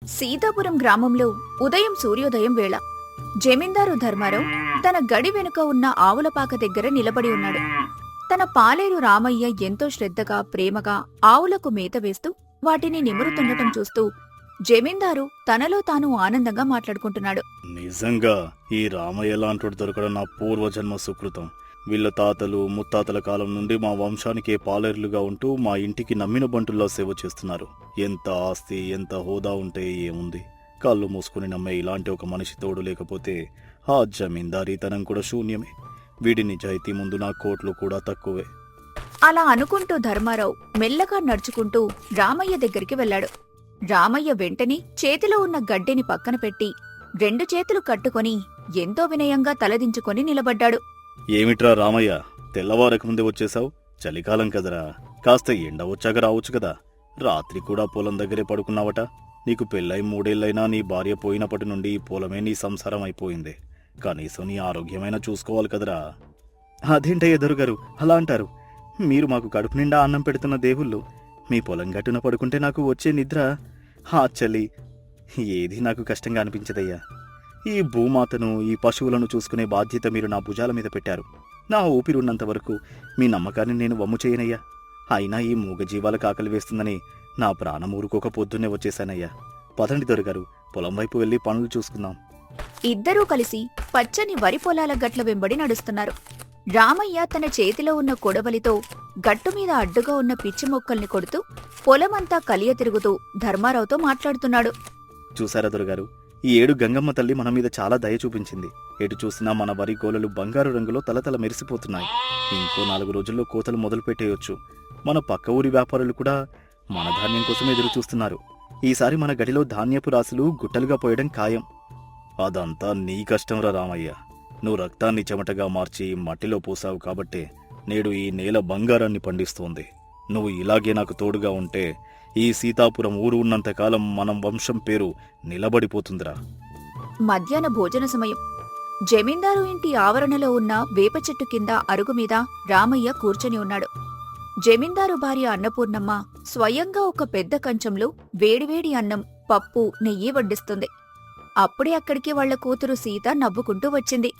సీతాపురం గ్రామంలో ఉదయం సూర్యోదయం వేళ జమీందారు ధర్మారావు తన గడి వెనుక ఉన్న ఆవులపాక దగ్గర నిలబడి ఉన్నాడు. తన పాలేరు రామయ్య ఎంతో శ్రద్ధగా ప్రేమగా ఆవులకు మేత వేస్తూ వాటిని నిమురుతుండటం చూస్తూ జమీందారు తనలో తాను ఆనందంగా మాట్లాడుకుంటున్నాడు. నిజంగా ఈ రామయ్య లాంటి దొరకడం నా పూర్వజన్మ సుకృతం. వీళ్ళ తాతలు ముత్తాతల కాలం నుండి మా వంశానికే పాలేరులుగా ఉంటూ మా ఇంటికి నమ్మిన బంటుల్లో సేవ చేస్తున్నారు. ఎంత ఆస్తి ఎంత హోదా ఉంటే ఏముంది, కాళ్ళు మూసుకుని నమ్మే ఇలాంటి ఒక మనిషి తోడు లేకపోతే ఆ జమీందారీతనం కూడా శూన్యమే. వీడి నిజాయితీ ముందు నా కోట్లు కూడా తక్కువే. అలా అనుకుంటూ ధర్మారావు మెల్లగా నడుచుకుంటూ రామయ్య దగ్గరికి వెళ్లాడు. రామయ్య వెంటనే చేతిలో ఉన్న గడ్డిని పక్కన పెట్టి 2 చేతులు కట్టుకొని ఎంతో వినయంగా తలదించుకొని నిలబడ్డాడు. ఏమిట్రా రామయ్య, తెల్లవారక ముందే వచ్చేశావు? చలికాలం కదరా, కాస్త ఎండ వచ్చాక రావచ్చు కదా. రాత్రి కూడా పొలం దగ్గరే పడుకున్నావట. నీకు పెళ్ళై 3 ఏళ్లైనా నీ భార్య పోయినప్పటి నుండి ఈ పొలమే నీ సంసారం అయిపోయింది. కనీసం నీ ఆరోగ్యమైనా చూసుకోవాలి కదరా. అదేంటయ్య దొరగారు అలా అంటారు? మీరు మాకు కడుపు నిండా అన్నం పెడుతున్న దేవుళ్ళు. మీ పొలం గట్టున పడుకుంటే నాకు వచ్చే నిద్ర, ఆ చలి ఏది నాకు కష్టంగా అనిపించదయ్యా. ఈ భూమాతను ఈ పశువులను చూసుకునే బాధ్యత మీరు నా భుజాల మీద పెట్టారు. నా ఊపిరున్నంత వరకు మీ నమ్మకాన్ని నేను వమ్ము చేయనయ్యా. అయినా ఈ మూగజీవాలకు ఆకలి వేస్తుందని నా ప్రాణం ఊరుకోక పొద్దున్నే వచ్చేశానయ్యా. పదండి దొరగారు, పొలం వైపు వెళ్లి పనులు చూసుకుందాం. ఇద్దరూ కలిసి పచ్చని వరి పొలాల గట్ల వెంబడి నడుస్తున్నారు. రామయ్య తన చేతిలో ఉన్న కొడవలితో గట్టుమీద అడ్డుగా ఉన్న పిచ్చి మొక్కల్ని కొడుతూ పొలమంతా కలియ తిరుగుతూ ధర్మారావుతో మాట్లాడుతున్నాడు. చూసారా దొరగారు, ఈ ఏడు గంగమ్మ తల్లి మన మీద చాలా దయ చూపించింది. ఎటు చూసినా మన వరి గోలలు బంగారు రంగులో తలతల మెరిసిపోతున్నాయి. ఇంకో 4 రోజుల్లో కోతలు మొదలు పెట్టేయొచ్చు. మన పక్క ఊరి వ్యాపారులు కూడా మన ధాన్యం కోసం ఎదురు చూస్తున్నారు. ఈసారి మన గడిలో ధాన్యపు రాసులు గుట్టలుగా పోయడం ఖాయం. అదంతా నీ కష్టంరా రామయ్య. నువ్వు రక్తాన్ని చెమటగా మార్చి మట్టిలో పోసావు కాబట్టే నేడు ఈ నేల బంగారాన్ని పండిస్తోంది. నువ్వు ఇలాగే నాకు తోడుగా ఉంటే ఈ సీతాపురం ఊరు ఉన్నంతకాలం మనం వంశం పేరు నిలబడిపోతుందిరా. మధ్యాహ్న భోజన సమయం. జమీందారు ఇంటి ఆవరణలో ఉన్న వేప చెట్టు కింద అరుగుమీద రామయ్య కూర్చొని ఉన్నాడు. జమీందారు భార్య అన్నపూర్ణమ్మ స్వయంగా ఒక పెద్ద కంచంలో వేడివేడి అన్నం, పప్పు, నెయ్యి వడ్డిస్తుంది. అప్పుడే అక్కడికి వాళ్ల కూతురు సీత నవ్వుకుంటూ వచ్చింది.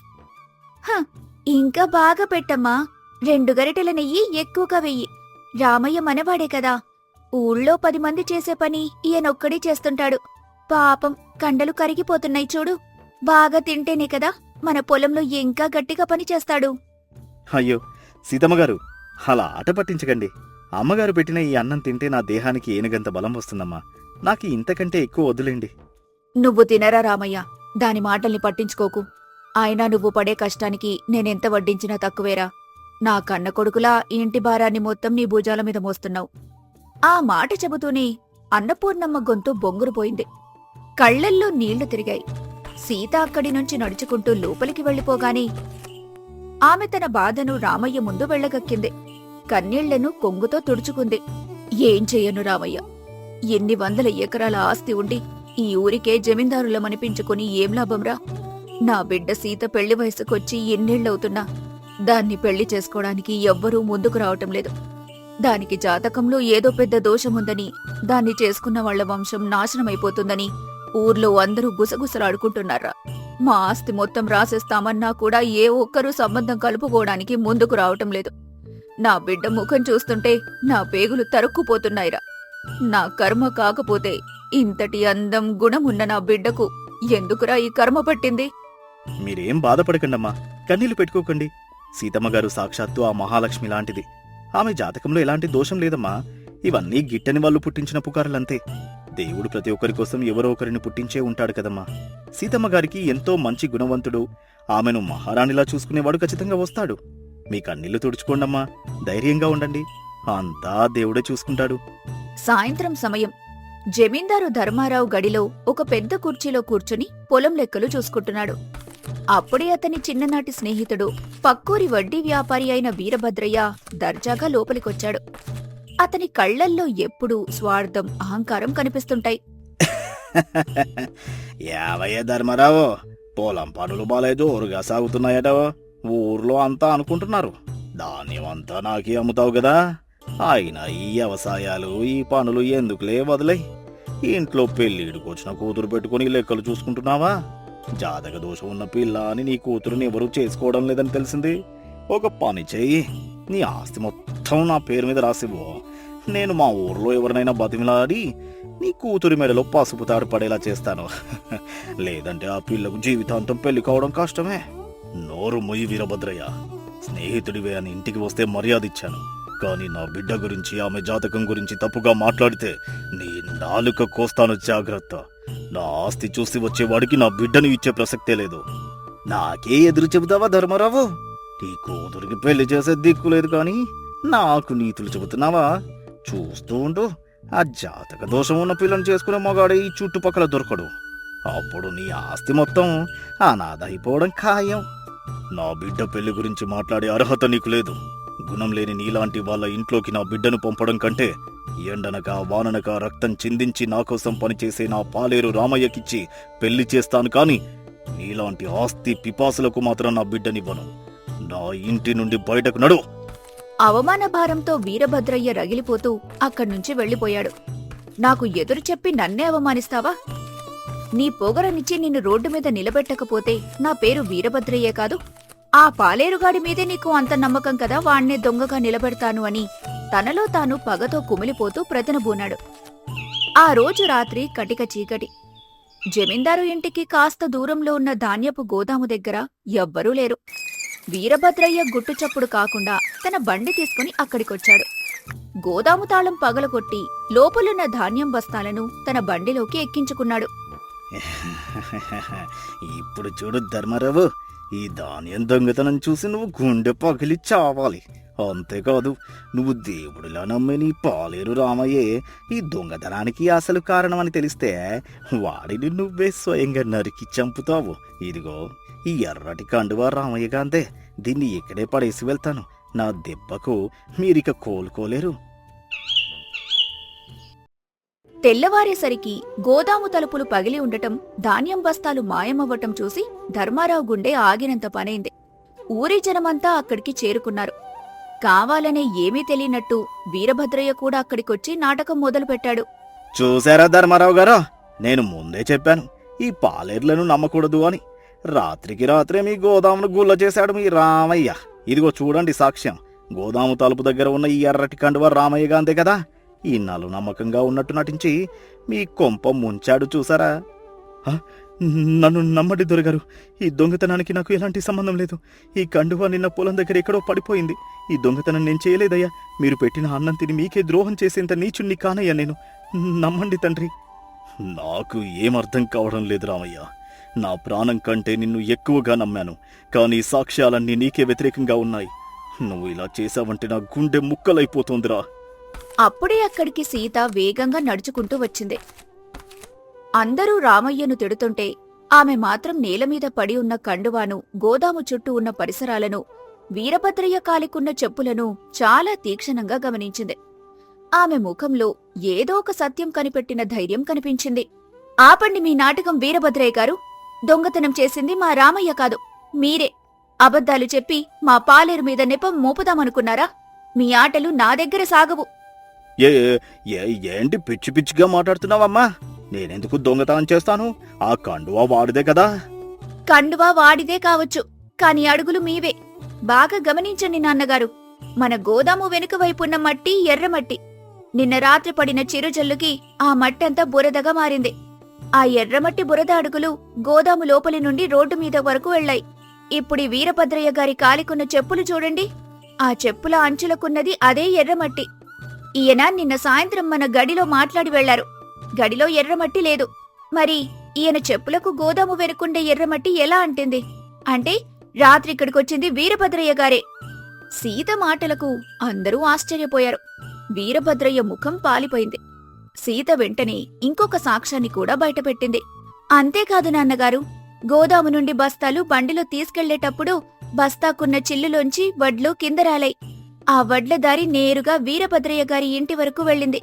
ఇంకా బాగా పెట్టమ్మా, 2 గరిటెల నెయ్యి ఎక్కువగా వెయ్యి. రామయ్య మనవాడే కదా, ఊళ్ళో 10 మంది చేసే పని ఈయనొక్కడే చేస్తుంటాడు. పాపం కండలు కరిగిపోతున్నాయి చూడు. బాగా తింటేనే కదా మన పొలంలో ఇంకా గట్టిగా పని చేస్తాడు. అయ్యో సీతమ్మగారు, అలా ఆట పట్టించకండి. అమ్మగారు పెట్టిన ఈ అన్నం తింటే నా దేహానికి ఏనుగంత బలం వస్తుందమ్మా. నాకు ఇంతకంటే ఎక్కువ వదిలేండి. నువ్వు తినరా రామయ్య, దాని మాటల్ని పట్టించుకోకు. అయినా నువ్వు పడే కష్టానికి నేనెంత వడ్డించినా తక్కువేరా. నా కన్న కొడుకులా ఇంటి భారాన్ని మొత్తం నీ భుజాల మీద మోస్తున్నావు. ఆ మాట చెబుతూనే అన్నపూర్ణమ్మ గొంతు బొంగురుపోయింది. కళ్లల్లో నీళ్లు తిరిగాయి. సీత అక్కడి నుంచి నడుచుకుంటూ లోపలికి వెళ్లిపోగానే ఆమె తన బాధను రామయ్య ముందు వెళ్లగక్కింది. కన్నీళ్లను కొంగుతో తుడుచుకుంది. ఏం చెయ్యను రామయ్య, ఎన్ని వందల ఎకరాల ఆస్తి ఉండి ఈ ఊరికే జమీందారులమనిపించుకుని ఏం లాభంరా? నా బిడ్డ సీత పెళ్లి వయసుకొచ్చి ఎన్నేళ్లవుతున్నా దాన్ని పెళ్లి చేసుకోవడానికి ఎవ్వరూ ముందుకు రావటం లేదు. దానికి జాతకంలో ఏదో పెద్ద దోషముందని, దాన్ని చేసుకున్న వాళ్ల వంశం నాశనమైపోతుందని ఊర్లో అందరూ గుసగుసలాడుకుంటున్నారా? మా ఆస్తి మొత్తం రాసేస్తామన్నా కూడా ఏ ఒక్కరూ సంబంధం కలుపుకోవడానికి ముందుకు రావటం లేదు. నా బిడ్డ ముఖం చూస్తుంటే నా పేగులు తరుక్కుపోతున్నాయిరా. నా కర్మ కాకపోతే ఇంతటి అందం గుణమున్న నా బిడ్డకు ఎందుకురా ఈ కర్మ పట్టింది? మీరేం బాధపడకండమ్మా, కన్నీళ్లు పెట్టుకోకండి. సీతమ్మగారు సాక్షాత్తు ఆ మహాలక్ష్మి లాంటిది. ఆమె జాతకంలో ఎలాంటి దోషం లేదమ్మా. ఇవన్నీ గిట్టని వాళ్ళు పుట్టించిన పుకారులంతే. దేవుడు ప్రతి ఒక్కరి కోసం ఎవరో ఒకరిని పుట్టించే ఉంటాడు కదమ్మా. సీతమ్మగారికి ఎంతో మంచి గుణవంతుడు, ఆమెను మహారాణిలా చూసుకునేవాడు ఖచ్చితంగా వస్తాడు. మీ కన్నీళ్లు తుడుచుకోండమ్మా, ధైర్యంగా ఉండండి. అంతా దేవుడే చూసుకుంటాడు. సాయంత్రం సమయం. జమీందారు ధర్మారావు గడిలో ఒక పెద్ద కుర్చీలో కూర్చుని పొలం లెక్కలు చూసుకుంటున్నాడు. అప్పుడే అతని చిన్ననాటి స్నేహితుడు పక్కూరి వడ్డీ వ్యాపారి అయిన వీరభద్రయ్య దర్జాగా లోపలికొచ్చాడు. అతని కళ్లల్లో ఎప్పుడూ స్వార్థం, అహంకారం కనిపిస్తుంటాయి. యావయ్య ధర్మరావు, పొలం పనులు బాలేదు, ఊరుగా సాగుతున్నాయట. ఊర్లో అంతా అనుకుంటున్నారు ధాన్యం అంతా నాకే అమ్ముతావు కదా. అయినా ఈ వ్యవసాయాలు ఈ పనులు ఎందుకులే వదిలే. ఇంట్లో పెళ్ళిడికి వచ్చిన కూతురు పెట్టుకుని లెక్కలు చూసుకుంటున్నావా? జాతక దోషం ఉన్న పిల్ల అని నీ కూతురుని ఎవరూ చేసుకోవడం లేదని తెలిసింది. ఒక పని చెయ్యి, నీ ఆస్తి మొత్తం నా పేరు మీద రాసివ్వు. నేను మా ఊర్లో ఎవరినైనా బతిమిలాడి నీ కూతురి మెడలో పసుపు తాడు పడేలా చేస్తాను. లేదంటే ఆ పిల్లకు జీవితాంతం పెళ్లి కావడం కష్టమే. నోరు మొయ్యి వీరభద్రయ్య. స్నేహితుడివే అని ఇంటికి వస్తే మర్యాద ఇచ్చాను, కానీ నా బిడ్డ గురించి ఆమె జాతకం గురించి తప్పుగా మాట్లాడితే నీ నాలుక కోస్తాను, జాగ్రత్త. నా ఆస్తి చూసి వచ్చేవాడికి నా బిడ్డను ఇచ్చే ప్రసక్తే లేదు. నాకే ఎదురు చెబుతావా ధర్మరావు? నీ కూతురికి పెళ్లి చేసే దిక్కు లేదు, కానీ నాకు నీతులు చెబుతున్నావా? చూస్తూ ఉండు, ఆ జాతక దోషం ఉన్న పిల్లని చేసుకునే మగాడే ఈ చుట్టుపక్కల దొరకడు. అప్పుడు నీ ఆస్తి మొత్తం అనాథ అయిపోవడం ఖాయం. నా బిడ్డ పెళ్లి గురించి మాట్లాడే అర్హత నీకు లేదు. గుణం లేని నీలాంటి వాళ్ళ ఇంట్లోకి నా బిడ్డను పంపడం కంటే ఎండనక వాననక రక్తం చిందించి నా కోసం పనిచేసే నా పాలేరు రామయ్యకిచ్చి పెళ్లి చేస్తాను, కానీ నీలాంటి ఆస్తి పిపాసులకు మాత్రం నా బిడ్డనివ్వను. నా ఇంటి నుండి బయటకు నడు. అవమాన భారంతో వీరభద్రయ్య రగిలిపోతూ అక్కడ్నుంచి వెళ్లిపోయాడు. నాకు ఎదురు చెప్పి నన్నే అవమానిస్తావా? నీ పొగరనిచ్చి నిన్ను రోడ్డు మీద నిలబెట్టకపోతే నా పేరు వీరభద్రయ్యే కాదు. ఆ పాలేరుగాడి మీదే నీకు అంత నమ్మకం కదా వాణ్ణే దొంగగా నిలబెడతాను అని తనలో తాను పగతో కుమిలిపోతూ ప్రతినబూనాడు. ఆ రోజు రాత్రి కటిక చీకటి. జమీందారు ఇంటికి కాస్త దూరంలో ఉన్న ధాన్యపు గోదాము దగ్గర ఎవ్వరూ లేరు. వీరభద్రయ్య గుట్టుచప్పుడు కాకుండా తన బండి తీసుకుని అక్కడికొచ్చాడు. గోదాము తాళం పగలగొట్టి లోపలున్న ధాన్యం బస్తాలను తన బండిలోకి ఎక్కించుకున్నాడు. ఇప్పుడు చూడు ధర్మారావు, ఈ ధాన్యం దొంగతనం చూసి నువ్వు గుండె పగిలి చావాలి. అంతేకాదు, నువ్వు దేవుడిలా నమ్మే నీ పాలేరు రామయ్యే ఈ దొంగతనానికి అసలు కారణమని తెలిస్తే వాడిని నువ్వే స్వయంగా నరికి చంపుతావు. ఇదిగో ఈ ఎర్రటి కండువా రామయ్య గాందే, దీన్ని ఇక్కడే పడేసి వెళ్తాను. నా దెబ్బకు మీరిక కోలుకోలేరు. తెల్లవారేసరికి గోదాము తలుపులు పగిలి ఉండటం, ధాన్యం బస్తాలు మాయమవ్వటం చూసి ధర్మారావు గుండె ఆగినంత పనైంది. ఊరి జనమంతా అక్కడికి చేరుకున్నారు. కావాలనే ఏమీ తెలియనట్టు వీరభద్రయ్య కూడా అక్కడికొచ్చి నాటకం మొదలుపెట్టాడు. చూశారా ధర్మారావు గారు, నేను ముందే చెప్పాను ఈ పాలేర్లను నమ్మకూడదు అని. రాత్రికి రాత్రే మీ గోదామును గుల్ల చేశాడు మీ రామయ్య. ఇదిగో చూడండి సాక్ష్యం. గోదాము తలుపు దగ్గర ఉన్న ఈ ఎర్రటి కండువ రామయ్య గాందే కదా. ఇన్నాళ్ళు నమ్మకంగా ఉన్నట్టు నటించి మీ కొంప ముంచాడు, చూసారా? నన్ను నమ్మండి దొరగారు, ఈ దొంగతనానికి నాకు ఎలాంటి సంబంధం లేదు. ఈ కండువా నిన్న పొలం దగ్గర ఎక్కడో పడిపోయింది. ఈ దొంగతనం నేను చేయలేదయ్యా. మీరు పెట్టిన అన్నం తిని మీకే ద్రోహం చేసేంత నీచుణ్ణి కానయ్యా నేను. నమ్మండి తండ్రి. నాకు ఏమర్థం కావడం లేదు రామయ్య. నా ప్రాణం కంటే నిన్ను ఎక్కువగా నమ్మాను, కానీ సాక్ష్యాలన్నీ నీకే వ్యతిరేకంగా ఉన్నాయి. నువ్వు ఇలా చేశావంటే నా గుండె ముక్కలైపోతోందిరా. అప్పుడే అక్కడికి సీత వేగంగా నడుచుకుంటూ వచ్చింది. అందరూ రామయ్యను తిడుతుంటే ఆమె మాత్రం నేలమీద పడి ఉన్న కండువాను, గోదాము చుట్టూ ఉన్న పరిసరాలను, వీరభద్రయ్య కాలికున్న చెప్పులను చాలా తీక్షణంగా గమనించింది. ఆమె ముఖంలో ఏదో ఒక సత్యం కనిపెట్టిన ధైర్యం కనిపించింది. ఆపండి మీ నాటకం వీరభద్రయ్య గారు. దొంగతనం చేసింది మా రామయ్య కాదు, మీరే. అబద్ధాలు చెప్పి మా పాలేరు మీద నెపం మోపుదామనుకున్నారా? మీ ఆటలు నా దగ్గర సాగవు. ఏంటి పిచ్చి పిచ్చిగా మాట్లాడుతున్నావమ్మా? నేనెందుకు దొంగతనం చేస్తాను? ఆ కండువా వాడిదే కదా. కండువా వాడిదే కావచ్చు, కాని అడుగులు మీవే. బాగా గమనించండి నాన్నగారు. మన గోదాము వెనుక వైపున్న మట్టి ఎర్రమట్టి. నిన్న రాత్రి పడిన చిరుజల్లుకి ఆ మట్టంతా బురదగా మారింది. ఆ ఎర్రమట్టి బురద అడుగులు గోదాము లోపలి నుండి రోడ్డు మీద వరకు వెళ్లాయి. ఇప్పుడి వీరభద్రయ్య గారి కాలికున్న చెప్పులు చూడండి. ఆ చెప్పుల అంచులకున్నది అదే ఎర్రమట్టి. ఈయన నిన్న సాయంత్రం మన గడిలో మాట్లాడి వెళ్లారు. గడిలో ఎర్రమట్టి లేదు. మరి ఈయన చెప్పులకు గోదాము వెనుకుండే ఎర్రమట్టి ఎలా అంటింది? అంటే రాత్రి ఇక్కడికొచ్చింది వీరభద్రయ్య గారే. సీత మాటలకు అందరూ ఆశ్చర్యపోయారు. వీరభద్రయ్య ముఖం పాలిపోయింది. సీత వెంటనే ఇంకొక సాక్ష్యాన్ని కూడా బయటపెట్టింది. అంతేకాదు నాన్నగారు, గోదాము నుండి బస్తాలు బండిలో తీసుకెళ్లేటప్పుడు బస్తాకున్న చిల్లులోంచి వడ్లు కింద రాలాయి. ఆ వడ్ల దారి నేరుగా వీరభద్రయ్య గారి ఇంటి వరకు వెళ్ళింది.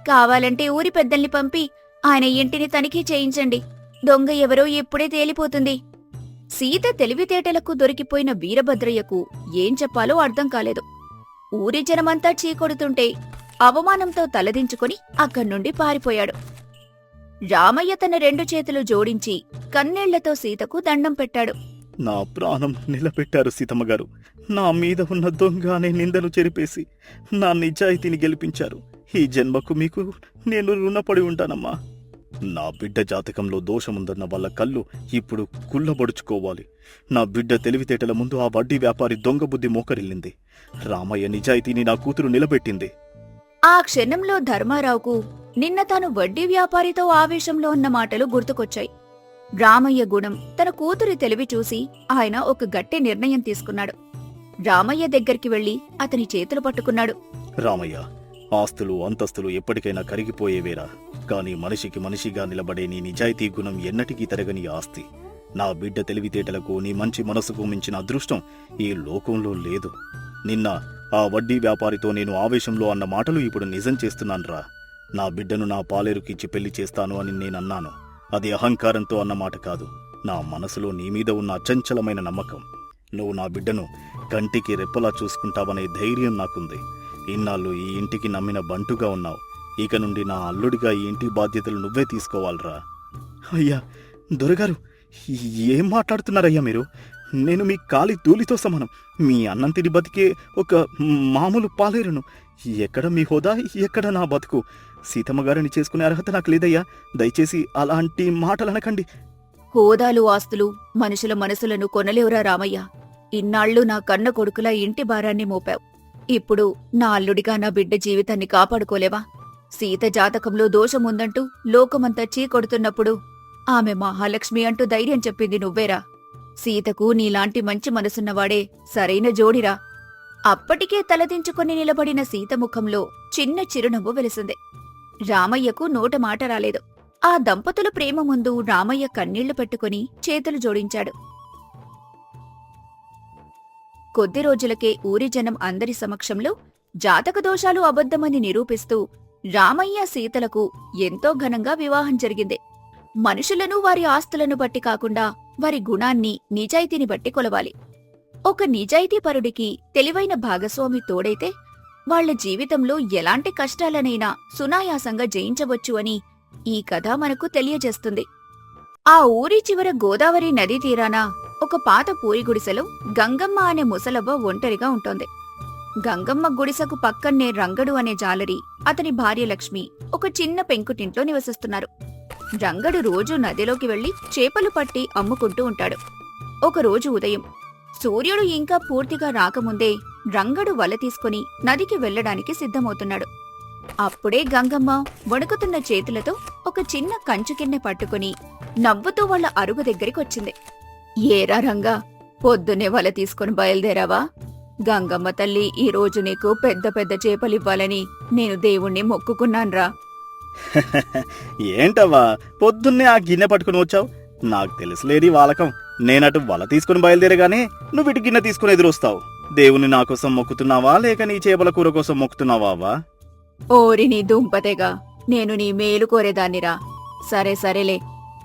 కావాలంటే ఊరి పెద్దల్ని పంపి ఆయన ఇంటిని తనిఖీ చేయించండి. దొంగ ఎవరో ఇప్పుడే తేలిపోతుంది. సీత తెలివితేటలకు దొరికిపోయిన వీరభద్రయ్యకు ఏం చెప్పాలో అర్థం కాలేదు. ఊరి జనమంతా చీకొడుతుంటే అవమానంతో తలదించుకుని అక్కడ్నుండి పారిపోయాడు. రామయ్య తన 2 చేతులు జోడించి కన్నీళ్లతో సీతకు దండం పెట్టాడు. నా ప్రాణం నిలబెట్టారు సీతమ్మగారు. నా మీద ఉన్న దొంగ అనే నిందను చెరిపేసి నా నిజాయితీని గెలిపించారు. ఈ జన్మకు మీకు నేను రుణపడి ఉంటానమ్మా. నా బిడ్డ జాతకంలో దోషముందన్న వాళ్ళ కళ్ళు ఇప్పుడు కుళ్ళబడుచుకోవాలి. నా బిడ్డ తెలివితేటల ముందు ఆ వడ్డీ వ్యాపారి దొంగ బుద్ధి మోకరిల్లింది. రామయ్య నిజాయితీని నా కూతురు నిలబెట్టింది. ఆ క్షణంలో ధర్మారావుకు నిన్న తాను వడ్డీ వ్యాపారితో ఆవేశంలో ఉన్న మాటలు గుర్తుకొచ్చాయి. రామయ్య గుణం, తన కూతురి తెలివి చూసి ఆయన ఒక గట్టి నిర్ణయం తీసుకున్నాడు. రామయ్య దగ్గరికి వెళ్లి అతని చేతులు పట్టుకున్నాడు. రామయ్య, ఆస్తులు అంతస్తులు ఎప్పటికైనా కరిగిపోయేవేరా. కాని మనిషికి మనిషిగా నిలబడే నీ నిజాయితీ గుణం ఎన్నటికీ తరగని ఆస్తి. నా బిడ్డ తెలివితేటలకు నీ మంచి మనసుకు మించిన అదృష్టం ఈ లోకంలో లేదు. నిన్న ఆ వడ్డీ వ్యాపారితో నేను ఆవేశంలో అన్న మాటలు ఇప్పుడు నిజం చేస్తున్నాన్రా. నా బిడ్డను నా పాలేరుకిచ్చి పెళ్లి చేస్తాను అని నేనన్నాను. అది అహంకారంతో అన్నమాట కాదు. నా మనసులో నీ మీద ఉన్న అచంచలమైన నమ్మకం. నువ్వు నా బిడ్డను కంటికి రెప్పలా చూసుకుంటావనే ధైర్యం నాకుంది. ఇన్నాళ్ళు ఈ ఇంటికి నమ్మిన బంటుగా ఉన్నావు. ఇక నుండి నా అల్లుడిగా ఈ ఇంటి బాధ్యతలు నువ్వే తీసుకోవాలరా. అయ్యా దొరగారు, ఏం మాట్లాడుతున్నారయ్యా మీరు? నేను మీ కాలి ధూళితో సమానం. మీ అన్నం తిని బతికే ఒక మామూలు పాలేరును. ఎక్కడ మీ హోదా, ఎక్కడ నా బతుకు? సీతమ్మగారిని చేసుకునే అర్హత నాకు లేదయ్యా. దయచేసి అలాంటి మాటలనకండి. హోదాలు, ఆస్తులు మనుషుల మనసులను కొనలేవురా రామయ్య. ఇన్నాళ్లు నా కన్న కొడుకులా ఇంటి భారాన్ని మోపావు. ఇప్పుడు నా అల్లుడిగా నా బిడ్డ జీవితాన్ని కాపాడుకోలేవా? సీత జాతకంలో దోషముందంటూ లోకమంతా చీకొడుతున్నప్పుడు ఆమె మహాలక్ష్మి అంటూ ధైర్యం చెప్పింది నువ్వేరా. సీతకు నీలాంటి మంచి మనసున్నవాడే సరైన జోడిరా. అప్పటికే తలదించుకొని నిలబడిన సీత ముఖంలో చిన్న చిరునవ్వు వెలిసింది. రామయ్యకు నోట మాట రాలేదు. ఆ దంపతుల ప్రేమ ముందు రామయ్య కన్నీళ్లు పెట్టుకుని చేతులు జోడించాడు. కొద్ది రోజులకే ఊరి జనం అందరి సమక్షంలో జాతక దోషాలు అబద్ధమని నిరూపిస్తూ రామయ్య సీతలకు ఎంతో ఘనంగా వివాహం జరిగింది. మనుషులను వారి ఆస్తులను బట్టి కాకుండా వారి గుణాన్ని, నిజాయితీని బట్టి కొలవాలి. ఒక నిజాయితీపరుడికి తెలివైన భాగస్వామి తోడైతే వాళ్ల జీవితంలో ఎలాంటి కష్టాలనైనా సునాయాసంగా జయించవచ్చు అని ఈ కథ మనకు తెలియజేస్తుంది. ఆ ఊరి చివర గోదావరి నదీ తీరాన ఒక పాత పూరి గుడిసెలో గంగమ్మ అనే ముసలవ్వ ఒంటరిగా ఉంటోంది. గంగమ్మ గుడిసెకు పక్కన్నే రంగడు అనే జాలరి, అతని భార్య లక్ష్మి ఒక చిన్న పెంకుటింట్లో నివసిస్తున్నారు. రంగడు రోజూ నదిలోకి వెళ్లి చేపలు పట్టి అమ్ముకుంటూ ఉంటాడు. ఒకరోజు ఉదయం సూర్యుడు ఇంకా పూర్తిగా రాకముందే రంగడు వల తీసుకుని నదికి వెళ్లడానికి సిద్ధమవుతున్నాడు. అప్పుడే గంగమ్మ వణుకుతున్న చేతులతో ఒక చిన్న కంచుకిన్నె పట్టుకుని నవ్వుతూ వాళ్ల అరుగు దగ్గరికొచ్చింది. ఏరా రంగా, పొద్దునే వల తీసుకుని బయలుదేరావా? గంగమ్మ తల్లి ఈ రోజు నీకు పెద్ద పెద్ద చేపలివ్వాలని నేను దేవుణ్ణి మొక్కుకున్నాన్రా. ఏంటవ్వా పొద్దున్నే ఆ గిన్నె పట్టుకుని వచ్చావు? నాకు తెలుసులేది వాలకం. నేనటు వల తీసుకుని బయలుదేరగానే నువ్వు ఇటు గిన్నె తీసుకుని ఎదురొస్తావు. దేవుని నా కోసం మొక్కుతున్నావా లేక నీ చేపల కూర కోసం మొక్కుతున్నావా? ఓరి నీ దుంపతేగా, నేను నీ మేలు కోరేదాన్నిరా. సరే సరేలే,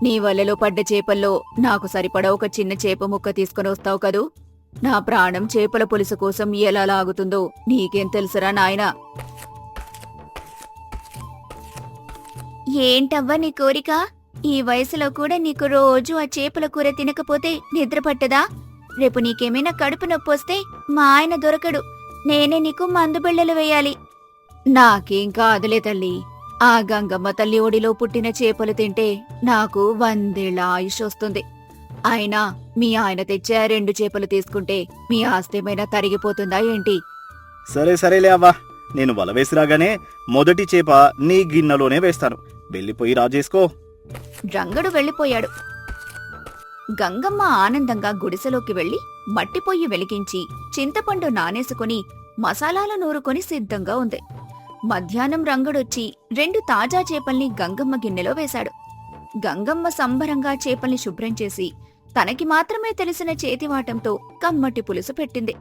నీ వలలో పడ్డ చేపల్లో నాకు సరిపడా ఒక చిన్న చేప ముక్క తీసుకుని వస్తావు కదూ. నా ప్రాణం చేపల పులుసు కోసం ఎలా లాగుతుందో నీకేం తెలుసురా నాయనా? ఏంటవ్వా నీ కోరిక? ఈ వయసులో కూడా నీకు రోజు ఆ చేపల కూర తినకపోతే నిద్ర పట్టదా? రేపు నీకేమైనా కడుపు నొప్పొస్తే మా ఆయన దొరకడు. నేనే నీకు మందు బిళ్ళలు వేయాలి. నాకేం కాదులే తల్లి. ఆ గంగమ్మ తల్లి ఒడిలో పుట్టిన చేపలు తింటే నాకు 100 ఏళ్ల ఆయుష్ వస్తుంది. అయినా మీ ఆయన తెచ్చే 2 చేపలు తీసుకుంటే మీ ఆస్తేమైనా తరిగిపోతుందా ఏంటి? సరే సరేలే అవ్వా, నేను వల వేసి రాగానే మొదటి చేప నీ గిన్నెలోనే వేస్తాను. వెళ్ళిపోయి రాజేసుకో. రంగడు వెళ్ళిపోయాడు. గంగమ్మ ఆనందంగా గుడిసెలోకి వెళ్లి మట్టిపొయ్యి వెలిగించి చింతపండు నానేసుకుని మసాలాలు నూరుకొని సిద్ధంగా ఉంది. మధ్యాహ్నం రంగడొచ్చి 2 తాజా చేపల్ని గంగమ్మ గిన్నెలో వేశాడు. గంగమ్మ సంబరంగా చేపల్ని శుభ్రం చేసి తనకి మాత్రమే తెలిసిన చేతివాటంతో కమ్మటి పులుసు పెట్టింది.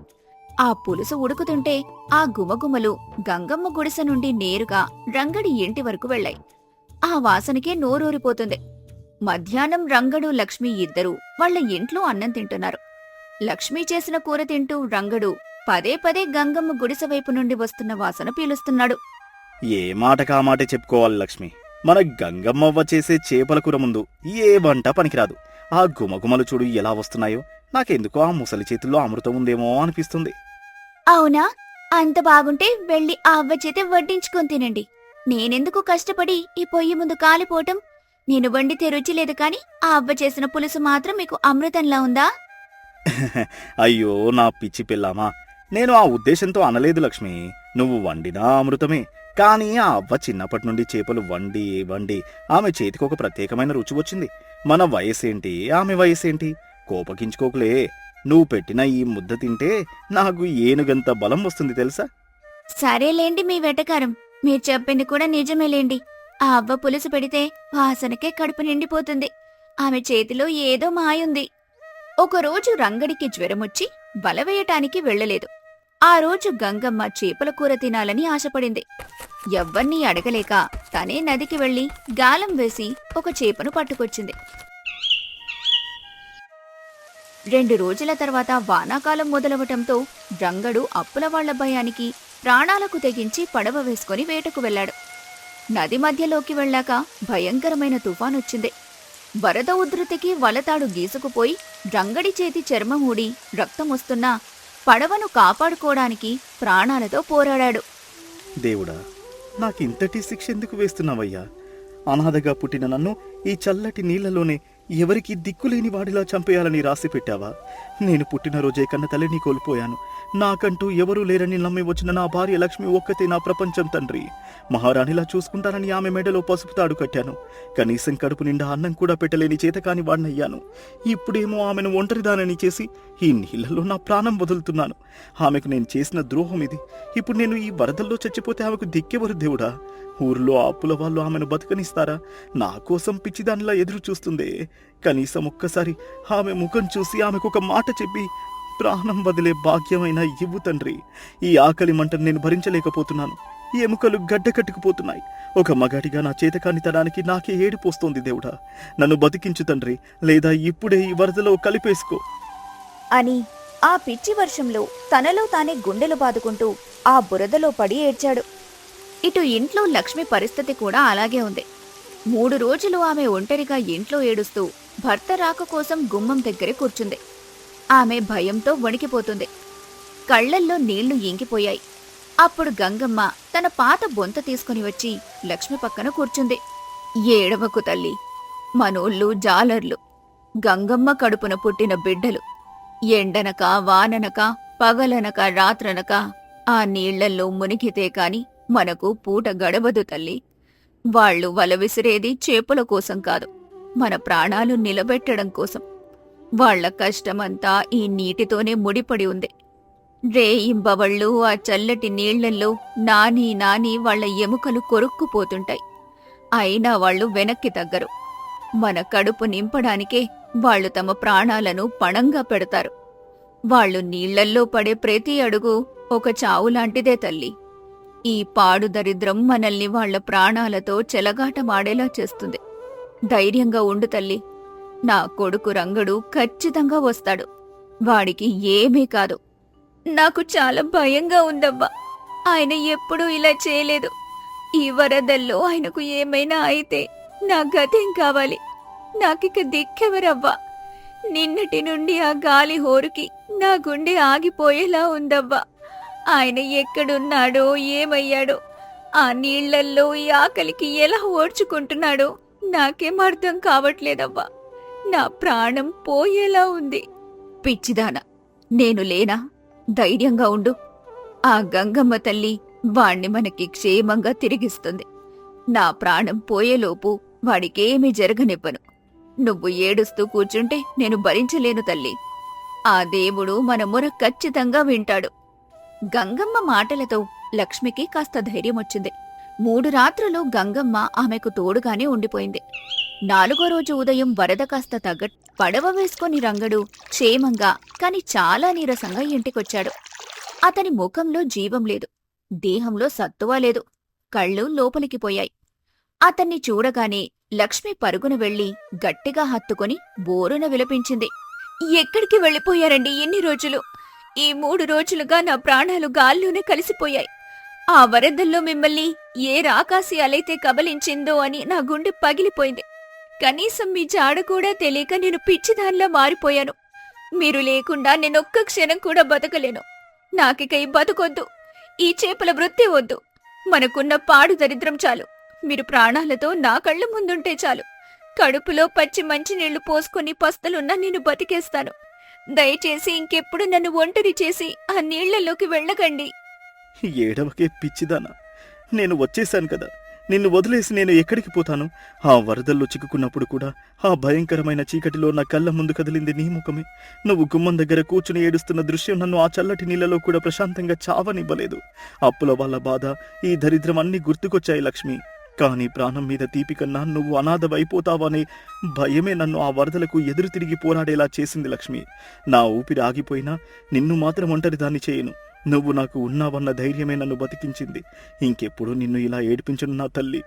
ఆ పులుసు ఉడుకుతుంటే ఆ గుమగుమలు గంగమ్మ గుడిసె నుండి నేరుగా రంగడి ఇంటి వరకు వెళ్లాయి. ఆ వాసనకే నోరూరిపోతుంది. మధ్యాహ్నం రంగడు, లక్ష్మి ఇద్దరూ వాళ్ల ఇంట్లో అన్నం తింటున్నారు. లక్ష్మి చేసిన కూర తింటూ రంగడు పదే పదే గంగమ్మ గుడిసె వైపు నుండి వస్తున్న వాసన పీలుస్తున్నాడు. ఏ మాటకా మాట చెప్పుకోవాలి లక్ష్మి. మన గంగమ్మవ్వ చేసే చేపల కూర ముందు ఏ వంట పనికిరాదు. ఆ గుమగుమలు చూడు ఎలా వస్తున్నాయో. నాకెందుకో ఆ ముసలి చేతుల్లో అమృతం ఉందేమో అనిపిస్తుంది. అవునా? అంత బాగుంటే వెళ్ళి ఆ అవ్వ చేతే వడ్డించుకొని తినండి. నేనెందుకు కష్టపడి ఈ పొయ్యి ముందు కాలిపోవటం? నేను వండితే రుచి లేదు కాని ఆ అవ్వ చేసిన పులుసు మాత్రం మీకు అమృతంలా ఉందా? అయ్యో నా పిచ్చి పిల్లామా, నేను ఆ ఉద్దేశంతో అనలేదు లక్ష్మి. నువ్వు వండినా అమృతమే. కానీ ఆ అవ్వ చిన్నప్పటి నుండి చేపలు వండి వండి ఆమె చేతికి ఒక ప్రత్యేకమైన రుచి వచ్చింది. మన వయసేంటి, ఆమె వయసేంటి? కోపగించుకోకులే. నువ్వు పెట్టిన ఈ ముద్ద తింటే నాకు ఏనుగంత బలం వస్తుంది తెలుసా? సరేలేండి మీ వెటకారం. మీరు చెప్పింది కూడా నిజమేలేండి. ఆ అవ్వ పులుసు పెడితే వాసనకే కడుపు నిండిపోతుంది. ఆమె చేతిలో ఏదో మాయుంది. ఒకరోజు రంగడికి జ్వరమొచ్చి బలవేయటానికి వెళ్ళలేదు. ఆ రోజు గంగమ్మ చేపల కూర తినాలని ఆశపడింది. ఎవ్వర్నీ అడగలేక తనే నదికి వెళ్లి గాలం వేసి ఒక చేపను పట్టుకొచ్చింది. 2 రోజుల తర్వాత వానాకాలం మొదలవటంతో రంగడు అప్పుల వాళ్ల భయానికి ప్రాణాలకు తెగించి పడవ వేసుకుని వేటకు వెళ్లాడు. నది మధ్యలోకి వెళ్ళాక భయంకరమైన తుఫానొచ్చింది. వరద ఉధృతికి వలతాడు గీసుకుపోయి రంగడి చేతి చర్మం ఊడి రక్తమొస్తున్నా పడవను కాపాడుకోవడానికి ప్రాణాలతో పోరాడాడు. దేవుడా, నాకింతటి శిక్ష ఎందుకు వేస్తున్నావయ్యా? అనాథగా పుట్టిన నన్ను ఈ చల్లటి నీళ్లలోనే ఎవరికి దిక్కులేని వాడిలా చంపేయాలని రాసి పెట్టావా? నేను పుట్టినరోజే కన్న తల్లిని కోల్పోయాను. నాకంటూ ఎవరూ లేరని నమ్మి వచ్చిన నా భార్య లక్ష్మి ఒక్కతే నా ప్రపంచం తండ్రి. మహారాణిలా చూసుకుంటానని ఆమె మెడలో పసుపు తాడు కట్టాను. కనీసం కడుపు నిండా అన్నం కూడా పెట్టలేని చేతకాని వాడినయ్యాను. ఇప్పుడేమో ఆమెను ఒంటరిదానని చేసి ఈ నీళ్లలో నా ప్రాణం వదులుతున్నాను. ఆమెకు నేను చేసిన ద్రోహం ఇది. ఇప్పుడు నేను ఈ వరదల్లో చచ్చిపోతే ఆమెకు దిక్కెవరు దేవుడా? ఊర్లో అప్పుల వాళ్ళు ఆమెను బతకనిస్తారా? నా కోసం పిచ్చిదానిలా ఎదురు చూస్తుందే. కనీసం ఒక్కసారి ఆమె ముఖం చూసి ఆమెకు ఒక మాట చెప్పి ప్రాణం వదిలే భాగ్యమైన ఇవ్వు తండ్రి. ఈ ఆకలి మంటను నేను భరించలేకపోతున్నాను. ఎముకలు గడ్డకట్టుకుపోతున్నాయి. ఒక మగాడిగా నా చేతకానితనానికి నాకే ఏడుపోస్తోంది దేవుడా. నన్ను బతికించు తండ్రి, లేదా ఇప్పుడే ఈ వరదలో కలిపేసుకో అని ఆ పిచ్చి వర్షంలో తనలో తానే గుండెలు బాదుకుంటూ ఆ బురదలో పడి ఏడ్చాడు. ఇటు ఇంట్లో లక్ష్మి పరిస్థితి కూడా అలాగే ఉంది. 3 రోజులు ఆమె ఒంటరిగా ఇంట్లో ఏడుస్తూ భర్త రాక కోసం గుమ్మం దగ్గరే కూర్చుంది. ఆమె భయంతో వణికిపోతుంది. కళ్లల్లో నీళ్లు ఇంకిపోయాయి. అప్పుడు గంగమ్మ తన పాత బొంత తీసుకుని వచ్చి లక్ష్మి పక్కన కూర్చుంది. ఏడవకు తల్లి, మనోళ్ళు జాలర్లు. గంగమ్మ కడుపున పుట్టిన బిడ్డలు. ఎండనక వాననక పగలనక రాత్రనక ఆ నీళ్లల్లో మునిగితే కాని మనకు పూట గడవదు తల్లి. వాళ్లు వల విసిరేది చేపల కోసం కాదు, మన ప్రాణాలు నిలబెట్టడం కోసం. వాళ్ల కష్టమంతా ఈ నీటితోనే ముడిపడి ఉంది. రేయింబవళ్ళు ఆ చల్లటి నీళ్లల్లో నాని నాని వాళ్ల ఎముకలు కొరుక్కుపోతుంటాయి. అయినా వాళ్లు వెనక్కి తగ్గరు. మన కడుపు నింపడానికే వాళ్లు తమ ప్రాణాలను పణంగా పెడతారు. వాళ్లు నీళ్లల్లో పడే ప్రతి అడుగు ఒక చావులాంటిదే తల్లి. ఈ పాడు దరిద్రం మనల్ని వాళ్ల ప్రాణాలతో చెలగాటమాడేలా చేస్తుంది. ధైర్యంగా ఉండు తల్లి. నా కొడుకు రంగడు ఖచ్చితంగా వస్తాడు. వాడికి ఏమీ కాదు. నాకు చాలా భయంగా ఉందవ్వా. ఆయన ఎప్పుడూ ఇలా చేయలేదు. ఈ వరదల్లో ఆయనకు ఏమైనా అయితే నా గతేం కావాలి? నాకిక దిక్కెవరవ్వా? నిన్నటి నుండి ఆ గాలి హోరుకి నా గుండె ఆగిపోయేలా ఉందవ్వా. ఆయన ఎక్కడున్నాడో ఏమయ్యాడో, ఆ నీళ్లల్లో ఈ ఆకలికి ఎలా ఓడ్చుకుంటున్నాడో నాకేం అర్థం కావట్లేదవ్వా. నా ప్రాణం పోయేలా ఉంది. పిచ్చిదానా, నేను లేనా? ధైర్యంగా ఉండు. ఆ గంగమ్మ తల్లి వాణ్ణి మనకి క్షేమంగా తిరిగిస్తుంది. నా ప్రాణం పోయేలోపు వాడికేమీ జరగనివ్వను. నువ్వు ఏడుస్తూ కూర్చుంటే నేను భరించలేను తల్లి. ఆ దేవుడు మన మొర ఖచ్చితంగా వింటాడు. గంగమ్మ మాటలతో లక్ష్మికి కాస్త ధైర్యమొచ్చింది. 3 రాత్రులు గంగమ్మ ఆమెకు తోడుగానే ఉండిపోయింది. 4వ రోజు ఉదయం వరద కాస్త పడవ వేసుకొని రంగడు క్షేమంగా కాని చాలా నీరసంగా ఇంటికొచ్చాడు. అతని ముఖంలో జీవం లేదు, దేహంలో సత్తువ లేదు. కళ్ళు లోపలికి పోయాయి. అతన్ని చూడగానే లక్ష్మి పరుగున వెళ్లి గట్టిగా హత్తుకొని బోరున విలపించింది. ఎక్కడికి వెళ్ళిపోయారండి ఇన్ని రోజులు? ఈ 3 రోజులుగా నా ప్రాణాలు గాల్లోనే కలిసిపోయాయి. ఆ వరదల్లో మిమ్మల్ని ఏ రాకాసి అలైతే కబలించిందో అని నా గుండె పగిలిపోయింది. కనీసం మీ జాడ కూడా తెలియక నేను పిచ్చిదానిలా మారిపోయాను. మీరు లేకుండా నేనొక్క క్షణం కూడా బతకలేను. నాకిక ఈ బతుకొద్దు, ఈ చేపల వృత్తి వద్దు. మనకున్న పాడు దరిద్రం చాలు. మీరు ప్రాణాలతో నా కళ్ళ ముందుంటే చాలు. కడుపులో పచ్చి మంచినీళ్లు పోసుకుని పస్తలున్నా నేను బతికేస్తాను. దయచేసి ఇంకెప్పుడు నన్ను ఒంటరి చేసి ఆ నీళ్లలోకి వెళ్ళకండి. ఏడవకే పిచ్చిదానా, నేను వచ్చేశాను కదా. నిన్ను వదిలేసి నేను ఎక్కడికి పోతాను? ఆ వరదల్లో చిక్కుకున్నప్పుడు కూడా ఆ భయంకరమైన చీకటిలో నా కళ్ళ ముందు కదిలింది నీ ముఖమే. నువ్వు గుమ్మం దగ్గర కూర్చుని ఏడుస్తున్న దృశ్యం నన్ను ఆ చల్లటి నీళ్లలో కూడా ప్రశాంతంగా చావనివ్వలేదు. అప్పుల వాళ్ళ బాధ, ఈ దరిద్రం అన్నీ గుర్తుకొచ్చాయి లక్ష్మి. కానీ ప్రాణం మీద తీపి కన్నా నువ్వు అనాథవైపోతావనే భయమే నన్ను ఆ వరదలకు ఎదురు తిరిగి పోరాడేలా చేసింది లక్ష్మి. నా ఊపిరి ఆగిపోయినా నిన్ను మాత్రం ఒంటరిదాన్ని చేయను. నువ్వు నాకు ఉన్నావన్న ధైర్యమే నన్ను బతికించింది. ఇంకెప్పుడు నిన్ను ఇలా ఏడిపించను నా తల్లి.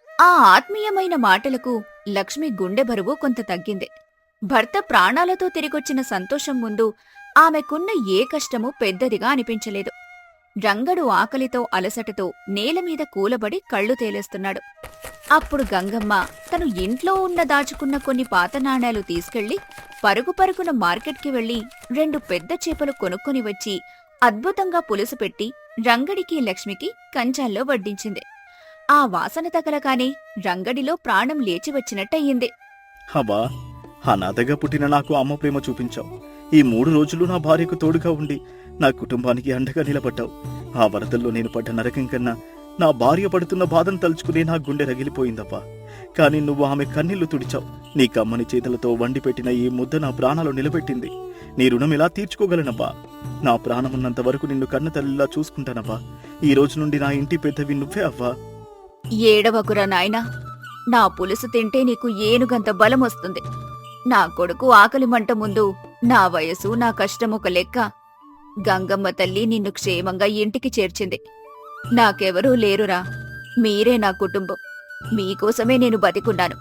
ఆ ఆత్మీయమైన మాటలకు లక్ష్మి గుండె బరువు కొంత తగ్గింది. భర్త ప్రాణాలతో తిరిగొచ్చిన సంతోషం ముందు ఆమెకున్న ఏ కష్టమూ పెద్దదిగా అనిపించలేదు. రంగడు ఆకలితో అలసటతో నేలమీద కూలబడి కళ్ళు తేలేస్తున్నాడు. అప్పుడు గంగమ్మ తను ఇంట్లో దాచుకున్న కొన్ని పాత నాణేలు తీసుకెళ్లి పరుగు పరుగున మార్కెట్కి వెళ్లి 2 పెద్ద చేపలు కొనుక్కొని వచ్చి అద్భుతంగా పులుసు పెట్టి రంగడికి లక్ష్మికి కంచాల్లో వడ్డించింది. ఆ వాసన తగలగానే రంగడిలో ప్రాణం లేచి వచ్చినట్టయింది. హబా, అనాథగా పుట్టిన నాకు అమ్మ ప్రేమ చూపించావు. ఈ 3 రోజులు నా భార్యకు తోడుగా ఉండి నా కుటుంబానికి అండగా నిలబడ్డావు. ఆ వరదల్లో నేను పడ్డ నరకం కన్నా నా భార్య పడుతున్న బాధను తలుచుకునే నా గుండె రగిలిపోయిందబ్బా. కానీ నువ్వు ఆమె కన్నీళ్లు తుడిచావు. నీ కమ్మని చేతులతో వండి పెట్టిన ఈ ముద్ద నా ప్రాణాలు నిలబెట్టింది. నీ రుణం ఇలా తీర్చుకోగలనబ్బా. నా ప్రాణమున్నంత వరకు నిన్ను కన్న తల్లిలా చూసుకుంటానబ్బా. ఈ రోజు నుండి నా ఇంటి పెద్దవి నువ్వే అవ్వా. ఏడవకురా నాయనా, నా పులుసు తింటే నీకు ఏనుగంత బలమొస్తుంది. నా కొడుకు ఆకలి మంట ముందు నా వయసు, నా కష్టమొక లెక్క. గంగమ్మ తల్లి నిన్ను క్షేమంగా ఇంటికి చేర్చింది. నాకెవరూ లేరురా, మీరే నా కుటుంబం. మీకోసమే నేను బతికున్నాను.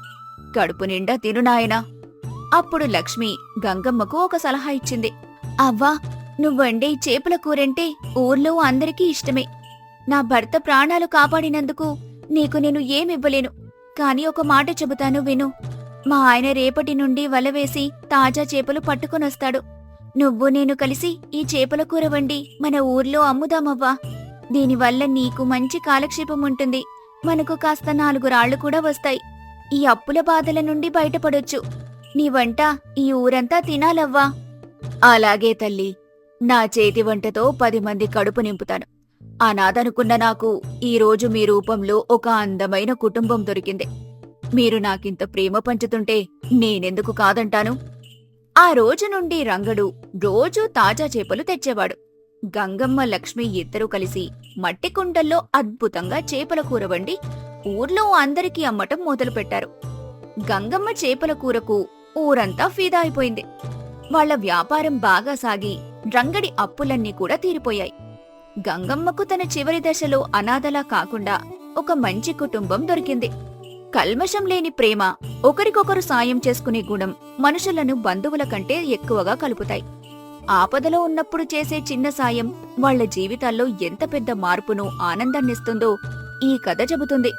కడుపు నిండా తిను నాయనా. అప్పుడు లక్ష్మి గంగమ్మకు ఒక సలహా ఇచ్చింది. అవ్వా, నువ్వండే చేపల కూరంటే ఊర్లో అందరికీ ఇష్టమే. నా భర్త ప్రాణాలు కాపాడినందుకు నీకు నేను ఏమివ్వలేను. కాని ఒక మాట చెబుతాను విను. మా ఆయన రేపటి నుండి వలవేసి తాజా చేపలు పట్టుకొనొస్తాడు. నువ్వు నేను కలిసి ఈ చేపల కూర వండి మన ఊర్లో అమ్ముదామవ్వా. దీనివల్ల నీకు మంచి కాలక్షేపం ఉంటుంది. మనకు కాస్త 4 రాళ్లు కూడా వస్తాయి. ఈ అప్పుల బాధల నుండి బయటపడొచ్చు. నీ వంట ఈ ఊరంతా తినాలవ్వా. అలాగే తల్లి, నా చేతి వంటతో 10 మంది కడుపు నింపుతాను. అనాథనుకున్న నాకు ఈరోజు మీ రూపంలో ఒక అందమైన కుటుంబం దొరికింది. మీరు నాకింత ప్రేమ పంచుతుంటే నేనెందుకు కాదంటాను? ఆ రోజు నుండి రంగడు రోజూ తాజా చేపలు తెచ్చేవాడు. గంగమ్మ, లక్ష్మి ఇద్దరూ కలిసి మట్టి కుండల్లో అద్భుతంగా చేపల కూర వండి ఊర్లో అందరికీ అమ్మటం మొదలుపెట్టారు. గంగమ్మ చేపల కూరకు ఊరంతా ఫిదా అయిపోయింది. వాళ్ల వ్యాపారం బాగా సాగి రంగడి అప్పులన్నీ కూడా తీరిపోయాయి. గంగమ్మకు తన చివరి దశలో అనాథలా కాకుండా ఒక మంచి కుటుంబం దొరికింది. కల్మషం లేని ప్రేమ, ఒకరికొకరు సాయం చేసుకునే గుణం మనుషులను బంధువుల కంటే ఎక్కువగా కలుపుతాయి. ఆపదలో ఉన్నప్పుడు చేసే చిన్న సాయం వాళ్ల జీవితాల్లో ఎంత పెద్ద మార్పును, ఆనందాన్నిస్తుందో ఈ కథ చెబుతుంది.